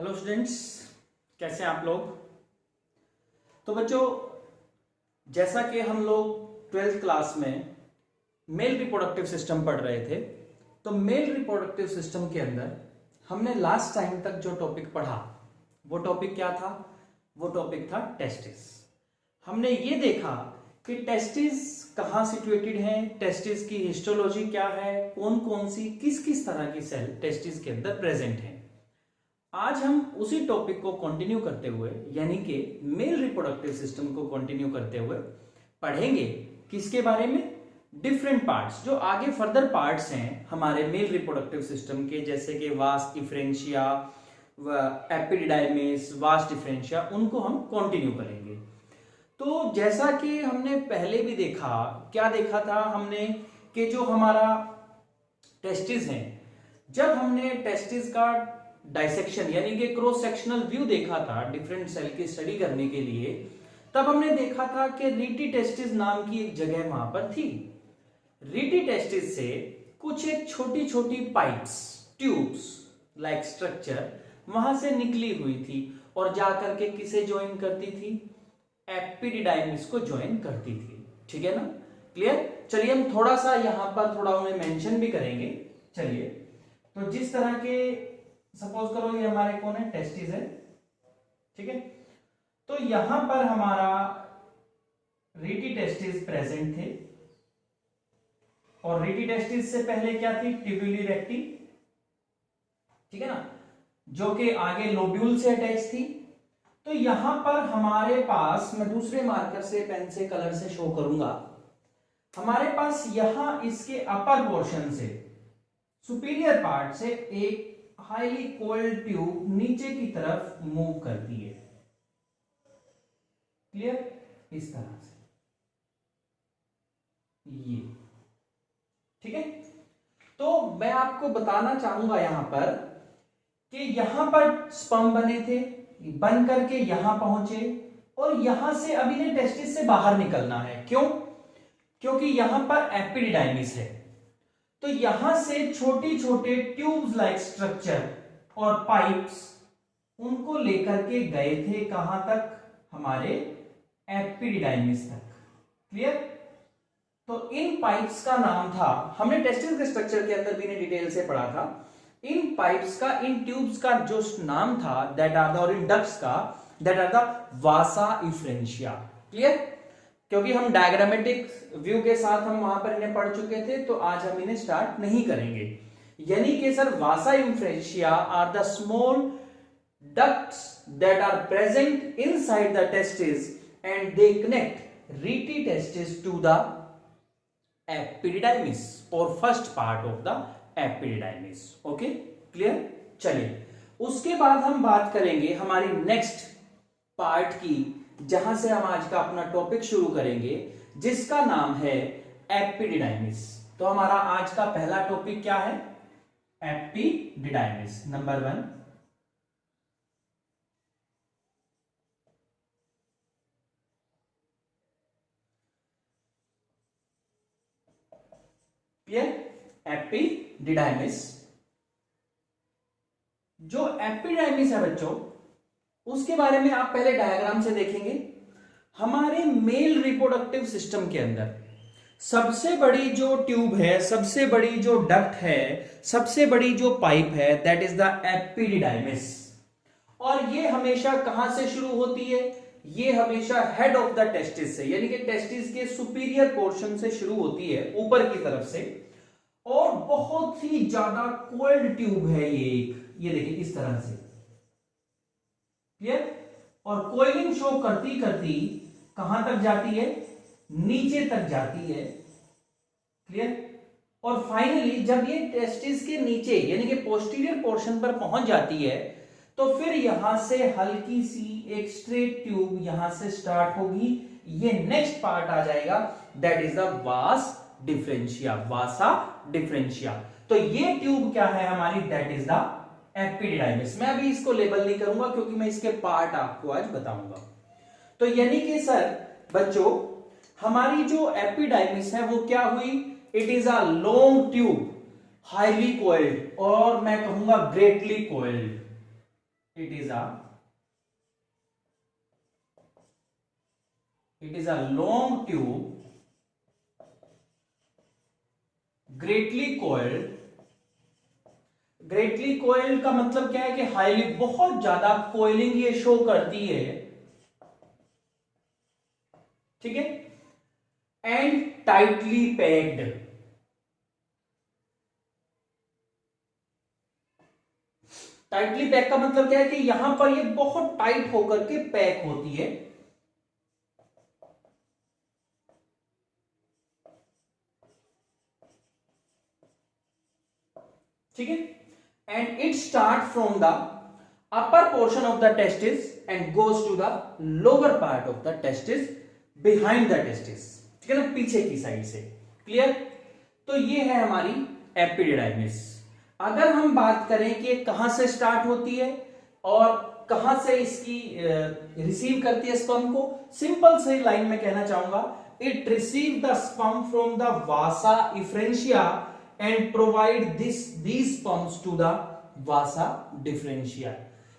Hello students, कैसे हैं आप लोग। तो बच्चों, जैसा कि हम लोग 12th क्लास में मेल रिप्रोडक्टिव सिस्टम पढ़ रहे थे, तो मेल रिप्रोडक्टिव सिस्टम के अंदर हमने लास्ट टाइम तक जो टॉपिक पढ़ा वो टॉपिक क्या था? वो टॉपिक था टेस्टिस। हमने ये देखा कि टेस्टिस कहाँ सिचुएटेड हैं, टेस्टिस की हिस्टोलॉजी क्या है, कौन कौन सी किस किस तरह की सेल टेस्टिस के अंदर प्रेजेंट हैं। आज हम उसी टॉपिक को कंटिन्यू करते हुए, यानी कि मेल रिप्रोडक्टिव सिस्टम को कंटिन्यू करते हुए पढ़ेंगे। किसके बारे में? डिफरेंट पार्ट्स, जो आगे फर्दर पार्ट्स हैं हमारे मेल रिप्रोडक्टिव सिस्टम के, जैसे कि वास डिफरेंशिया, एपिडिडाइमिस, वास डिफरेंशिया, उनको हम कंटिन्यू करेंगे। तो जैसा कि हमने पहले भी देखा, क्या देखा था हमने कि जो हमारा टेस्टिस है, जब हमने टेस्टिस का डाइसेक्शन यानी कि क्रॉस सेक्शनल व्यू देखा था डिफरेंट सेल की स्टडी करने के लिए, तब हमने देखा था कि रीटी टेस्टिस नाम की एक जगह वहां पर थी। रीटी टेस्टिस से कुछ एक छोटी छोटी पाइप्स, ट्यूब्स लाइक स्ट्रक्चर वहां से निकली हुई थी और जाकर के किसे ज्वाइन करती थी? एपिडिडाइमिस को ज्वाइन करती थी। ठीक है ना, क्लियर। चलिए हम थोड़ा सा यहां पर थोड़ा उन्हें मेंशन भी करेंगे। चलिए, तो जिस तरह के, सपोज करो ये हमारे कौन है? टेस्टिस है। ठीक है, तो यहां पर हमारा रीटी टेस्टिस प्रेजेंट थे और रीटी टेस्टिस से पहले क्या थी? ट्यूब्यूली रेक्टी। ठीक है ना, जो कि आगे लोब्यूल से अटैच थी। तो यहां पर हमारे पास, मैं दूसरे मार्कर से पेन से कलर से शो करूंगा, हमारे पास यहां इसके अपर पोर्शन से, सुपीरियर पार्ट से एक हाईली कोल्ड ट्यूब नीचे की तरफ मूव करती है। क्लियर? इस तरह से ये। ठीक है, तो मैं आपको बताना चाहूंगा यहां पर कि यहां पर स्पर्म बने थे, बन करके यहां पहुंचे और यहां से अभी ने टेस्टिस से बाहर निकलना है। क्यों? क्योंकि यहां पर एपिडिडाइमिस है। तो यहां से छोटे छोटे ट्यूब्स लाइक स्ट्रक्चर और पाइप्स, उनको लेकर के गए थे कहां तक? हमारे एपिडिडाइमिस तक। क्लियर? तो इन पाइप्स का नाम था, हमने टेस्टिस के स्ट्रक्चर के अंदर भी ने डिटेल से पढ़ा था, इन पाइप्स का, इन ट्यूब्स का जो नाम था, दैट आर द, और इन डक्ट्स का, that are the vasa efferentia. Clear? क्योंकि हम डायग्रामेटिक व्यू के साथ हम वहां पर इन्हें पढ़ चुके थे, तो आज हम इन्हें स्टार्ट नहीं करेंगे। यानी कि sir, vasa efferentia are the small ducts that are present inside the testis and they connect rete testis to the epididymis और first part of the epididymis. Okay, clear. चलिए, उसके बाद हम बात करेंगे हमारी नेक्स्ट पार्ट की, जहां से हम आज का अपना टॉपिक शुरू करेंगे, जिसका नाम है एपिडिडाइमिस। तो हमारा आज का पहला टॉपिक क्या है? Epididymis, number 1। क्लियर? एपिडिडाइमिस। जो एपिडिडाइमिस है बच्चों, उसके बारे में आप पहले डायग्राम से देखेंगे। हमारे मेल रिप्रोडक्टिव सिस्टम के अंदर सबसे बड़ी जो ट्यूब है, सबसे बड़ी जो डक्ट है, सबसे बड़ी जो पाइप है, दैट इज द एपिडिडाइमिस। और ये हमेशा कहां से शुरू होती है? ये हमेशा हेड ऑफ द टेस्टिस से, यानी कि टेस्टिस के सुपीरियर पोर्शन से शुरू होती है, ऊपर की तरफ से। और बहुत ही ज्यादा कोल्ड ट्यूब है ये देखिए इस तरह से। क्लियर? और कोइलिंग शो करती करती कहां तक जाती है? नीचे तक जाती है। क्लियर? और फाइनली जब ये टेस्टिस के नीचे यानी कि पोस्टीरियर पोर्शन पर पहुंच जाती है, तो फिर यहां से हल्की सी एक स्ट्रेट ट्यूब यहां से स्टार्ट होगी। ये नेक्स्ट पार्ट आ जाएगा, that is the vas differentia, Vasa differentia. तो ये ट्यूब क्या है हमारी? That is the epididymis. मैं अभी इसको लेबल नहीं करूंगा क्योंकि मैं इसके पार्ट आपको आज बताऊंगा। तो यानी कि सर बच्चों, हमारी जो एपिडाइमिस है वो क्या हुई? It is a long tube, highly coiled, और मैं कहूंगा greatly coiled. it is a long tube greatly coiled का मतलब क्या है कि हाईली, बहुत ज्यादा कोयलिंग ये शो करती है, ठीक है, and tightly packed, tightly pack का मतलब क्या है कि यहां पर ये बहुत टाइट होकर के पैक होती है, ठीक है, and it start from the upper portion of the testis and goes to the lower part of the testis behind the testis, ठीक है ना, पीछे की साइड से। क्लियर? तो ये है हमारी एपिडिडाइमिस। अगर हम बात करें कि कहां से स्टार्ट होती है और कहां से इसकी रिसीव करती है स्पर्म को, सिंपल से लाइन में कहना चाहूंगा, it receive the sperm from the vasa efferentia and provide these sperms to the vasa differentia.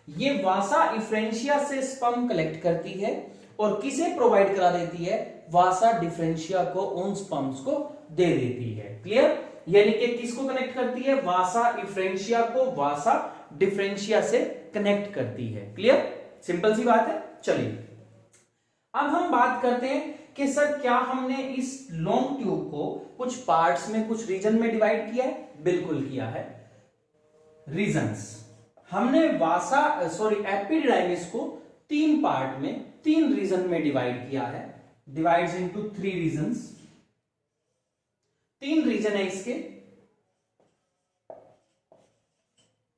ये वासा इफ्रेंशिया से स्पर्म कलेक्ट करती है और किसे प्रोवाइड करा देती है? वासा डिफरेंशिया को, उन स्पर्म्स को दे देती है। क्लियर? यानी कि किसको कनेक्ट करती है? वासा इफ्रेंशिया को वासा डिफरेंशिया से कनेक्ट करती है। क्लियर? सिंपल सी बात है। चलिए अब हम बात करते हैं कि सर क्या हमने इस लॉन्ग ट्यूब को कुछ पार्ट्स में, कुछ रीजन में डिवाइड किया है? बिल्कुल किया है। रीजंस, हमने एपिडिडाइमिस को 3 पार्ट में, 3 रीजन में डिवाइड किया है। Divides into 3 reasons. 3 रीजन है इसके।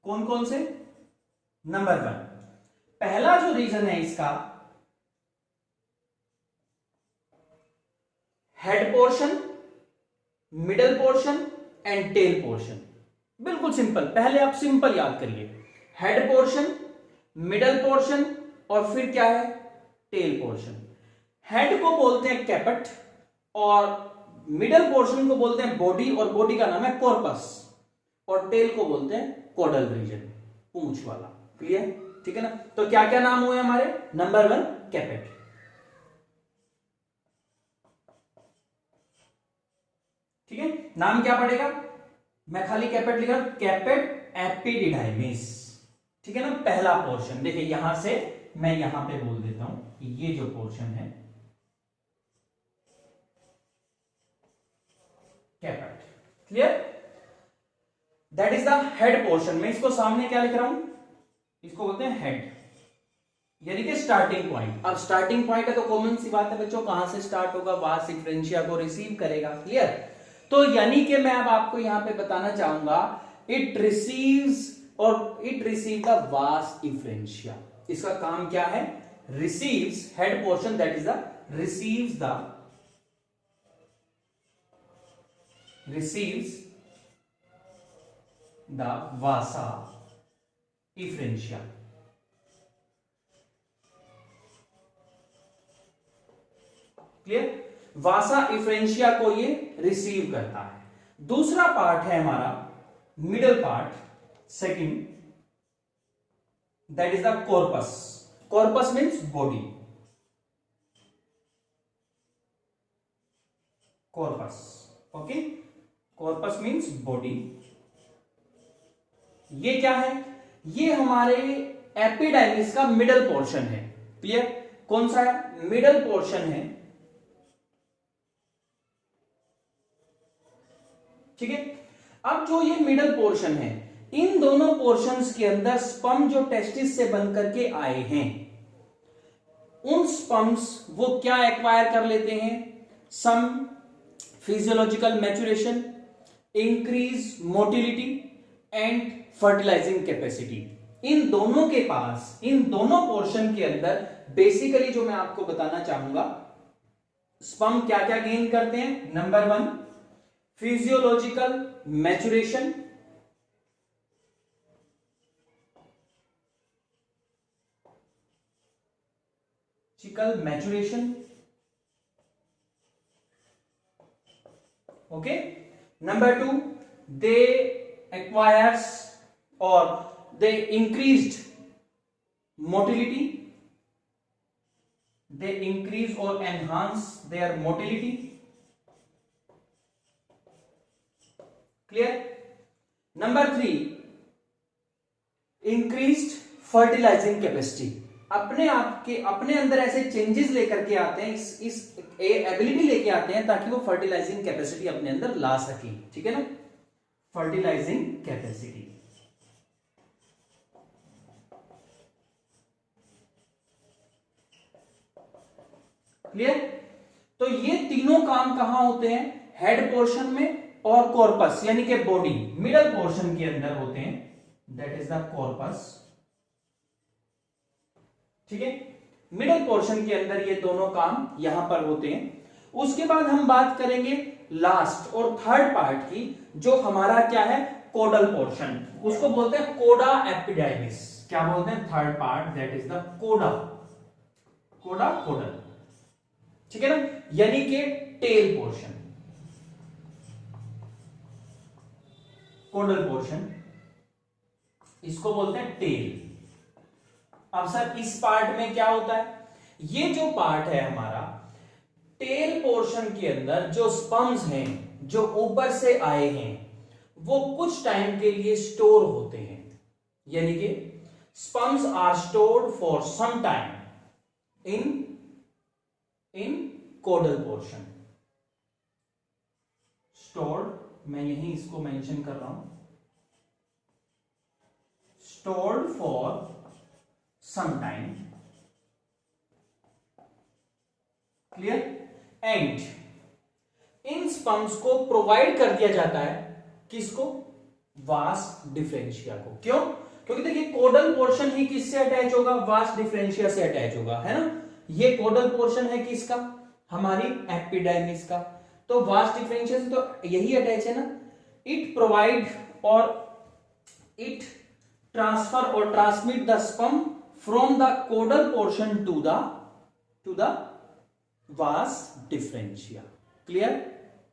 कौन कौन से? नंबर 1, पहला जो रीजन है इसका, head portion, middle portion and tail portion. बिल्कुल सिंपल, पहले आप सिंपल याद करिए, हेड पोर्शन, मिडल पोर्शन और फिर क्या है? Tell portion. हेड को बोलते हैं कैपेट और मिडल पोर्शन को बोलते हैं बॉडी, और बॉडी का नाम है कॉर्पस, और टेल को बोलते हैं कोडल रीजन, पूंछ वाला। क्लियर? ठीक है ना? तो क्या क्या नाम हुए हमारे? नंबर 1 कैपेट, ठीक है, नाम क्या पड़ेगा? मैं खाली कैपेट लिखा, कैपेट एपिडिडाइमिस, ठीक है ना, पहला पोर्शन। देखिए यहां से मैं यहां पे बोल देता हूं, ये जो पोर्शन है caput. Clear? That is the head portion. मैं इसको सामने क्या लिख रहा हूं? इसको बोलते हैं हेड, यानी कि स्टार्टिंग पॉइंट। अब स्टार्टिंग पॉइंट है तो कॉमन सी बात है बच्चों, कहां से स्टार्ट होगा? वास डिफरेंशिया को रिसीव करेगा। क्लियर? तो यानी कि मैं अब आपको यहां पे बताना चाहूंगा, it receive the vas differentia. इसका काम क्या है? Receives, head portion that is the receives the vasa differentia. Clear? वासा इफ्रेंशिया को ये रिसीव करता है। दूसरा पार्ट है हमारा middle part, second, that is the corpus. Corpus means body, corpus, okay, corpus means body. ये क्या है? ये हमारे एपिडाइमिस का मिडल पोर्शन है। क्लियर? कौन सा है? मिडल पोर्शन है, ठीक है। अब जो ये मिडल पोर्शन है, इन दोनों पोर्शंस के अंदर स्पर्म जो टेस्टिस से बन करके आए हैं, उन स्पर्म्स वो क्या एक्वायर कर लेते हैं? Some physiological maturation, increase motility and fertilising capacity. इन दोनों के पास, इन दोनों पोर्शन के अंदर बेसिकली जो मैं आपको बताना चाहूंगा, स्पर्म क्या क्या गेन करते हैं? Number 1 physiological maturation, okay. Number 2, they acquires or they increased motility, they increase or enhance their motility. Clear? Number 3, increased fertilizing capacity. अपने अंदर ऐसे चेंजेस लेकर के आते हैं, इस एबिलिटी लेके आते हैं ताकि वो फर्टिलाइजिंग कैपेसिटी अपने अंदर ला सके। ठीक है ना, फर्टिलाइजिंग कैपेसिटी। क्लियर? तो ये तीनों काम कहां होते हैं? हेड पोर्शन में और कॉर्पस यानी कि बॉडी मिडल पोर्शन के अंदर होते हैं, दैट इज द कॉर्पस। ठीक है, मिडल पोर्शन के अंदर ये दोनों काम यहां पर होते हैं। उसके बाद हम बात करेंगे लास्ट और थर्ड पार्ट की, जो हमारा क्या है? कोडल पोर्शन, उसको बोलते हैं कोडा एपिडाइमिस। क्या बोलते हैं? Third part, that is the कोडा, कोडल। ठीक है ना, यानी कि टेल पोर्शन, कोडल पोर्शन, इसको बोलते हैं टेल। अब सर इस पार्ट में क्या होता है? ये जो पार्ट है हमारा टेल पोर्शन के अंदर, जो स्पर्म्स हैं जो ऊपर से आए हैं वो कुछ टाइम के लिए स्टोर होते हैं, यानी कि sperms are stored for some time in caudal portion. Stored, मैं यही इसको मेंशन कर रहा हूं, stored for some time. Clear? And इन स्पर्म्स को प्रोवाइड कर दिया जाता है, किसको? वास डिफरेंशिया को। क्यों? क्योंकि देखिए कोडल पोर्शन ही किससे अटैच होगा? वास डिफरेंशिया से अटैच होगा, है ना। ये कोडल पोर्शन है किसका? हमारी एपिडाइमिस का। तो वास डिफरेंशिया से तो यही अटैच है ना। इट प्रोवाइड और इट ट्रांसफर और transmit the sperm from the caudal portion to the vas deferentia. Clear?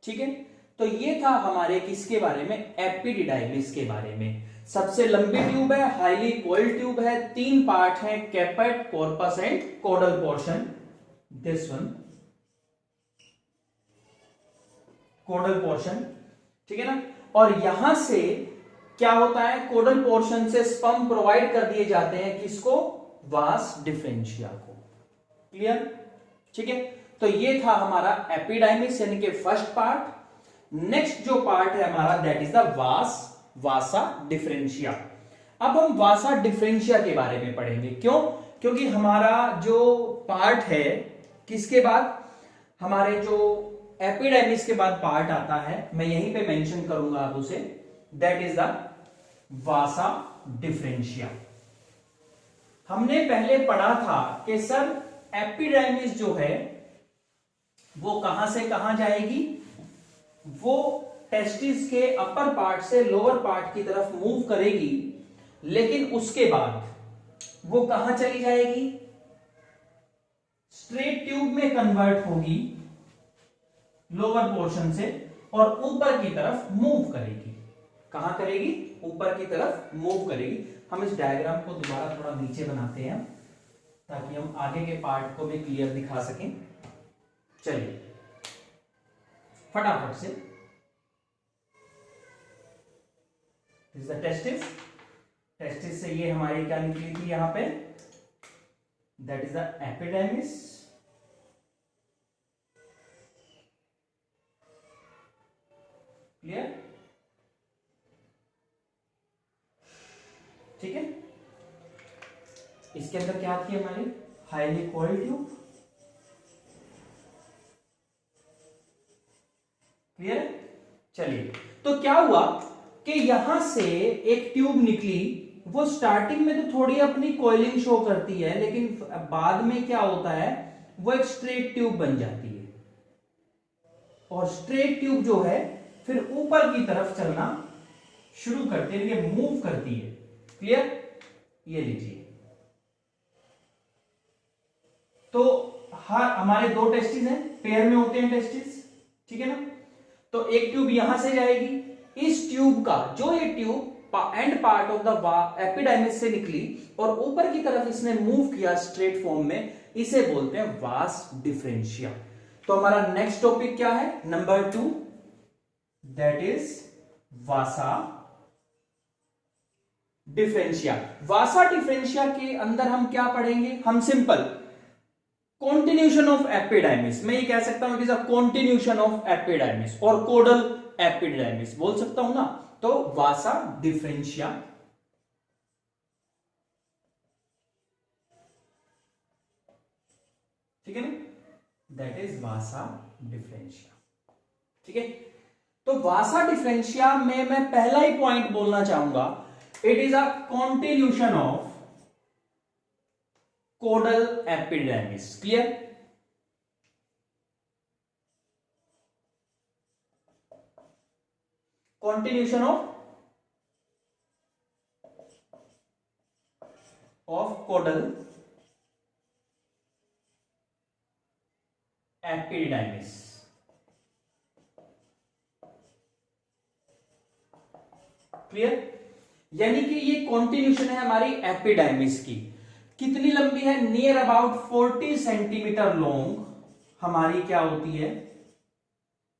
ठीक है, तो ये था हमारे किसके बारे में? एपिडिडाइमिस के बारे में। सबसे लंबी ट्यूब है, हाईली कोइल्ड ट्यूब है, 3 पार्ट है, caput, corpus and caudal portion. This one caudal portion. ठीक है ना, और यहां से क्या होता है? कोडल पोर्शन से स्पर्म प्रोवाइड कर दिए जाते हैं, किसको? वास डिफरेंशिया को। क्लियर? ठीक है, तो ये था हमारा एपिडाइमिस यानी कि फर्स्ट पार्ट। नेक्स्ट जो पार्ट है हमारा, that is the vasa differentia. अब हम वासा डिफरेंशिया के बारे में पढ़ेंगे। क्यों? क्योंकि हमारा जो पार्ट है, किसके बाद? हमारे जो एपिडाइमिस के बाद पार्ट आता है, मैं यहीं पे मेंशन करूंगा अब उसे, that is the vasa differentia. हमने पहले पढ़ा था कि सर एपिडाइमिस जो है वो कहां से कहां जाएगी? वो टेस्टिस के अपर पार्ट से लोअर पार्ट की तरफ मूव करेगी, लेकिन उसके बाद वो कहां चली जाएगी? स्ट्रेट ट्यूब में कन्वर्ट होगी लोअर पोर्शन से और ऊपर की तरफ मूव करेगी। कहां करेगी? ऊपर की तरफ मूव करेगी। हम इस डायग्राम को दोबारा थोड़ा नीचे बनाते हैं ताकि हम आगे के पार्ट को भी क्लियर दिखा सकें। चलिए फटाफट से, this is the testis. Testis से ये हमारी क्या निकली थी यहां पे? That is the epididymis. Clear? ठीक है, इसके अंदर क्या थी हमारी? Highly coiled tube. क्लियर? चलिए, तो क्या हुआ कि यहां से एक ट्यूब निकली। वो स्टार्टिंग में तो थोड़ी अपनी कोइलिंग शो करती है, लेकिन बाद में क्या होता है? वो एक स्ट्रेट ट्यूब बन जाती है, और स्ट्रेट ट्यूब जो है फिर ऊपर की तरफ चलना शुरू करती है, ये मूव करती है। क्लियर? ये लीजिए, तो हमारे 2 टेस्टिस हैं, पेयर में होते हैं टेस्टिस। ठीक है ना, तो एक ट्यूब यहां से जाएगी। इस ट्यूब का, जो ये tube end part of the epididymis से निकली और ऊपर की तरफ इसने मूव किया स्ट्रेट फॉर्म में, इसे बोलते हैं वास डिफरेंशिया। तो हमारा नेक्स्ट टॉपिक क्या है, number 2, that is Vasa differentia. Vasa differentia के अंदर हम क्या पढ़ेंगे, हम सिंपल कॉन्टिन्यूशन ऑफ एपिडाइमिस, मैं ये कह सकता हूं it is a continuation of epididymis और कोडल एपिडाइमिस बोल सकता हूं ना। तो वासा डिफरेंशिया, ठीक है ना, दैट इज वासा डिफरेंशिया। ठीक है, तो वासा डिफरेंशिया में मैं पहला ही पॉइंट बोलना चाहूंगा, it is a continuation of caudal epididymis. Clear, continuation of caudal epididymis. Clear, यानी कि ये कॉन्टिन्यूशन है हमारी एपिडाइमिस की। कितनी लंबी है, नियर अबाउट 40 सेंटीमीटर लॉन्ग हमारी क्या होती है,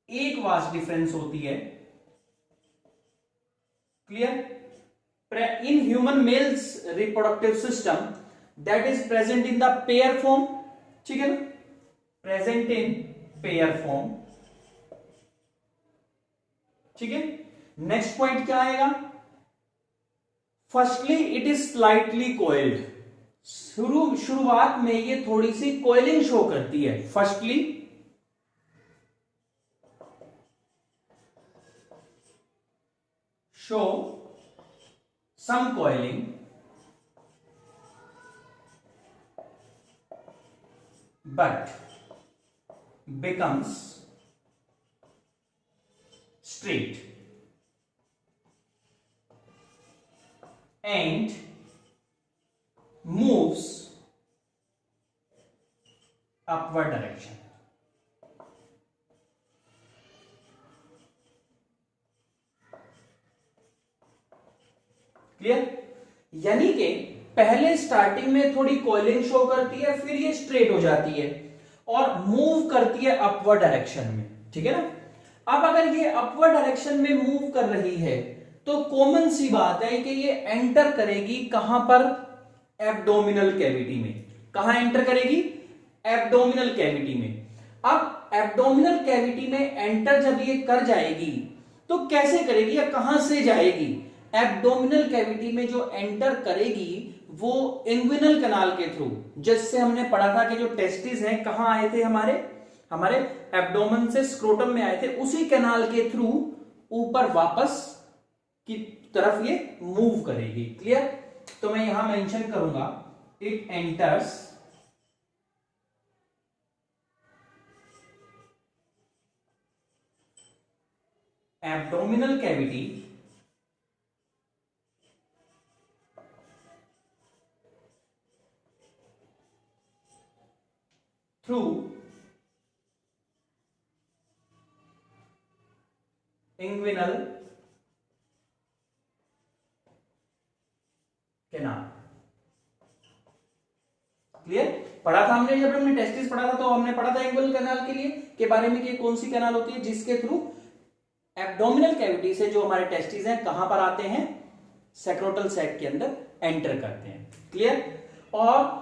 एक वास डिफरेंस होती है। Clear, in human mails reproductive system that is present in the pair form, ठीक है ना, प्रेजेंट इन पेयर फॉर्म। ठीक है, नेक्स्ट पॉइंट क्या आएगा, firstly it is slightly coiled. शुरुआत में ये थोड़ी सी कोयलिंग शो करती है, firstly show some coiling but becomes straight and moves upward direction. Clear, यानी कि पहले स्टार्टिंग में थोड़ी कॉइलिंग शो करती है, फिर ये स्ट्रेट हो जाती है और मूव करती है अपवर्ड डायरेक्शन में। ठीक है ना, अब अगर ये अपवर्ड डायरेक्शन में मूव कर रही है तो कॉमन सी बात है कि ये एंटर करेगी कहां पर, एब्डोमिनल कैविटी में। कहां एंटर करेगी, एब्डोमिनल कैविटी में। अब एब्डोमिनल कैविटी में एंटर जब ये कर जाएगी तो कैसे करेगी या कहां से जाएगी, एब्डोमिनल कैविटी में जो एंटर करेगी वो इंग्विनल कैनाल के थ्रू, जिससे हमने पढ़ा था कि जो टेस्टिस हैं कहां आए थे, हमारे एब्डोमेन से स्क्रोटम में आए थे, उसी कैनाल के थ्रू ऊपर वापस की तरफ ये मूव करेगी। क्लियर, तो मैं यहां मेंशन करूंगा, it enters abdominal cavity through inguinal canal। Clear, पढ़ा था हमने, जब हमने टेस्टिस पढ़ा था तो हमने पढ़ा था इंग्विनल कैनाल के लिए के बारे में कि कौन सी कैनाल होती है जिसके थ्रू एब्डोमिनल कैविटी से जो हमारे टेस्टिस हैं कहां पर आते हैं, सेक्रोटल सैक के अंदर एंटर करते हैं। क्लियर, और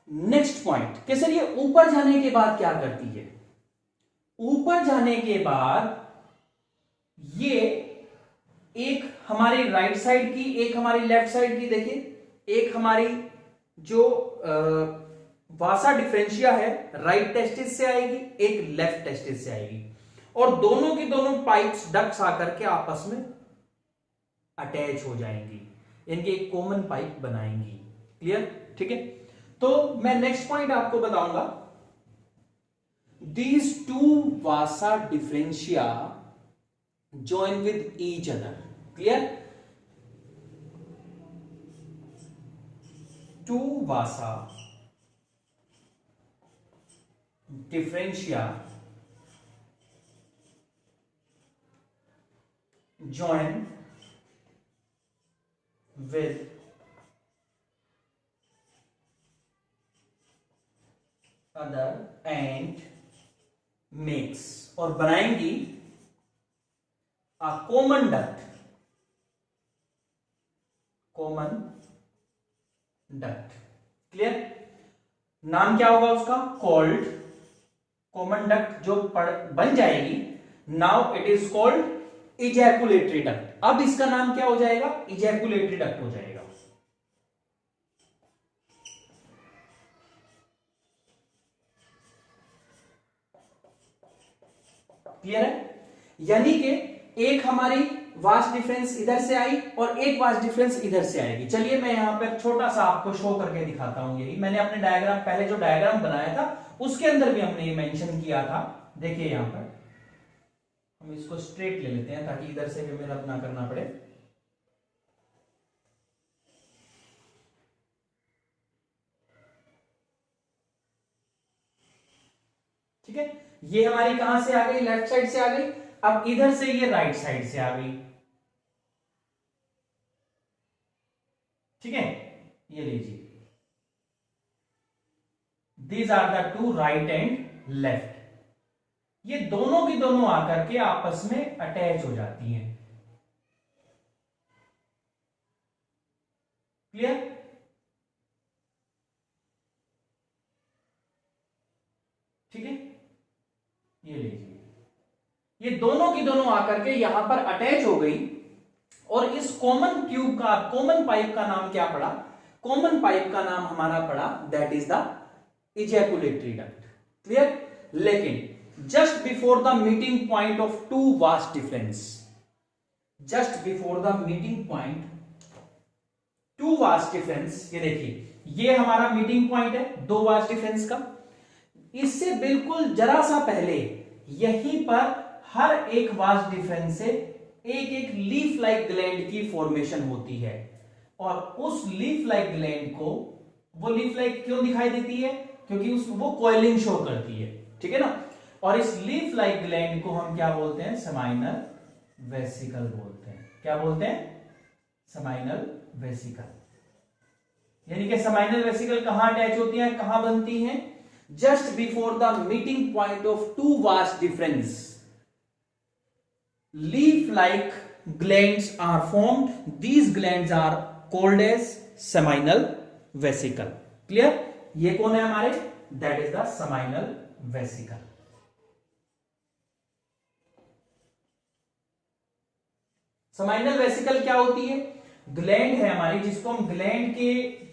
नेक्स्ट पॉइंट कि सर ये ऊपर जाने के बाद क्या करती है, ऊपर जाने के बाद ये एक हमारी राइट साइड की, एक हमारी लेफ्ट साइड की, देखिए एक हमारी जो वासा डिफरेंशिया है राइट टेस्टिस से आएगी, एक लेफ्ट टेस्टिस से आएगी, और दोनों की दोनों पाइप्स डक्ट्स आकर के आपस में अटैच हो जाएंगी, इनके एक कॉमन पाइप बनाएंगी। क्लियर, ठीक है, तो मैं नेक्स्ट पॉइंट आपको बताऊंगा, these two vasa differentia join with each other। Clear, two vasa differentia join with other and makes, और बनाएंगी a common duct, common duct. Clear? नाम क्या होगा उसका? कॉल्ड कॉमन डक्ट जो बन जाएगी, now it is called ejaculatory duct. अब इसका नाम क्या हो जाएगा? इजैकुलेटरी डक्ट हो जाएगा। क्लियर है? यानी कि एक हमारी वास्ट डिफरेंस इधर से आई और एक वास्ट डिफरेंस इधर से आएगी। चलिए मैं यहां पर छोटा सा आपको शो करके दिखाता हूं। यही मैंने अपने डायग्राम, पहले जो डायग्राम बनाया था उसके अंदर भी हमने ये मेंशन किया था। देखिए यहां पर हम इसको स्ट्रेट ले लेते हैं ताकि इधर से भी मेहनत ना करना पड़े। ठीक है, ये हमारी कहां से आ गई? लेफ्ट साइड से आ गई। अब इधर से ये राइट साइड से आ गई। ठीक है, ये लीजिए, these are the two, right and left. ये दोनों की दोनों आकर के आपस में अटैच हो जाती हैं। क्लियर? ठीक है, ये लीजिए, ये दोनों की दोनों आकर के यहां पर अटैच हो गई और इस कॉमन ट्यूब का, कॉमन पाइप का नाम क्या पड़ा? कॉमन पाइप का नाम हमारा पड़ा that is the ejaculatory duct. Clear? लेकिन just before the meeting point of two vas deferens, just before the meeting point two vas deferens, ये देखिए ये हमारा मीटिंग पॉइंट है दो वास्ट डिफरेंस का। इससे बिल्कुल जरा सा पहले यहीं पर हर एक वास्ट डिफरेंस से एक एक लीफ लाइक ग्लैंड की फॉर्मेशन होती है, और उस लीफ लाइक ग्लैंड को, वो लीफ लाइक क्यों दिखाई देती है? क्योंकि वो कॉइलिंग शो करती है। ठीक है ना? और इस लीफ लाइक ग्लैंड को हम क्या बोलते हैं? सेमाइनल वेसिकल बोलते हैं। क्या बोलते हैं? Seminal vesicle. यानी कि सेमाइनल वेसिकल कहां अटैच होती है, कहां बनती हैं? Just before the meeting point of two vas deferens, leaf like glands are formed. These glands are called as seminal vesicle. Clear? ये कौन है हमारे? That is the seminal vesicle. seminal vesicle क्या होती है? ग्लैंड है हमारी, जिसको हम ग्लैंड के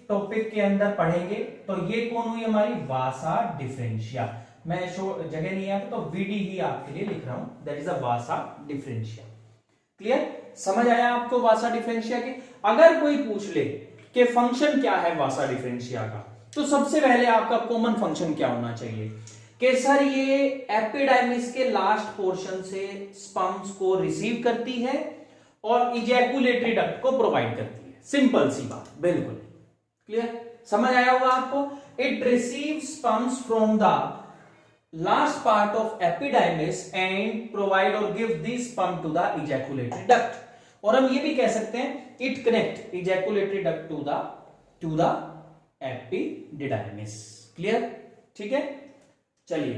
टॉपिक के अंदर पढ़ेंगे। तो ये कौन हुई हमारी? वासा डिफरेंशिया। मैं जगह नहीं है तो वीडी ही आपके लिए लिख रहा हूं, that is a Vasa differentia. Clear? समझ आया आपको वासा डिफरेंशिया के? अगर कोई पूछ ले कि फंक्शन क्या है वासा डिफरेंशिया का, तो सबसे पहले आपका कॉमन फंक्शन क्या होना चाहिए? कि सर ये एपिडाइमिस के लास्ट पोर्शन से स्पर्म्स को रिसीव करती है और इजैकुलेटरी डक्ट को प्रोवाइड करती है। सिंपल सी बात, बिल्कुल क्लियर। समझ आया होगा आपको? It receives sperms from the last part of epidermis and provide or give this sperm to the ejaculatory duct, और हम ये भी कह सकते हैं it connect ejaculatory duct to the epididymis। Clear? ठीक है, चलिए